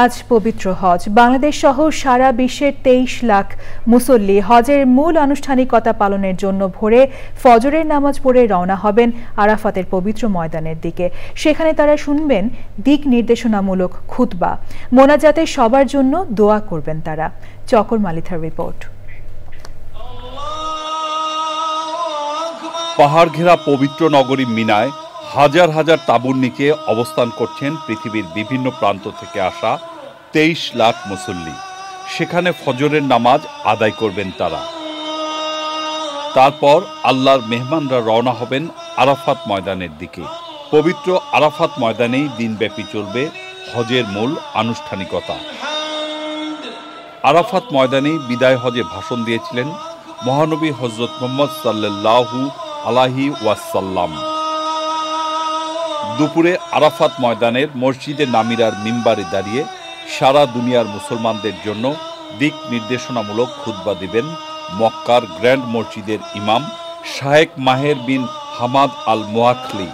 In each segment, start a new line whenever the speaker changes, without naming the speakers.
আজ পবিত্র হজ। বাংলাদেশ সহ সারা বিশ্বের 23 লাখ মুসল্লি হজের মূল আনুষ্ঠানিকতা পালনের জন্য ভোরে ফজরের নামাজ পড়ে রওনা হবেন আরাফাতের পবিত্র ময়দানের দিকে। সেখানে তারা শুনবেন দিক নির্দেশনামূলক খুতবা, মোনাজাতে সবার জন্য দোয়া করবেন তারা। চকর মালিথার রিপোর্ট।
পাহাড় ঘেরা পবিত্র নগরী মিনায় হাজার হাজার তাঁবুর নিচে অবস্থান করছেন পৃথিবীর বিভিন্ন প্রান্ত থেকে আসা 23 লাখ মুসল্লি। সেখানে ফজরের নামাজ আদায় করবেন তারা। তারপর আল্লাহর মেহমানরা রওনা হবেন আরাফাত ময়দানের দিকে। পবিত্র আরাফাত ময়দানেই দিনব্যাপী চলবে হজের মূল আনুষ্ঠানিকতা। আরাফাত ময়দানেই বিদায় হজে ভাষণ দিয়েছিলেন মহানবী হযরত মুহাম্মদ সাল্লাল্লাহু আলাইহি ওয়াসাল্লাম। দুপুরে আরাফাত ময়দানের মসজিদে নামিরার মিম্বারে দাঁড়িয়ে সারা দুনিয়ার মুসলমানদের জন্য দিক নির্দেশনামূলক খুতবা দিবেন মক্কার গ্র্যান্ড মসজিদের ইমাম শায়েখ মাহের বিন হামাদ আল মোয়াখলি।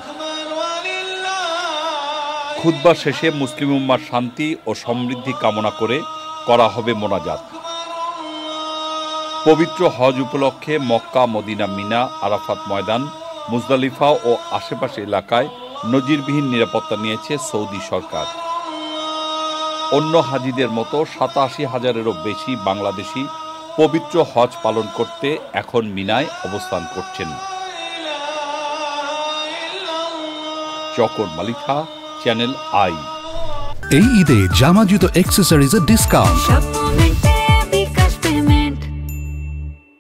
খুতবা শেষে মুসলিম উম্মার শান্তি ও সমৃদ্ধি কামনা করে করা হবে মোনাজাত। পবিত্র হজ উপলক্ষে মক্কা, মদিনা, মিনা, আরাফাত ময়দান, মুজদালিফা ও আশেপাশে এলাকায় নজিরবিহীন নিরাপত্তা নিয়েছে সৌদি সরকার। অন্য হাজিদের মতো 87,000-এরও বেশি বাংলাদেশি পবিত্র হজ পালন করতে এখন মিনায় অবস্থান করছেন। চকর মালিথা, চ্যানেল আই।
এই ঈদে জামা জুতো অ্যাক্সেসরিজের ডিসকাউন্ট।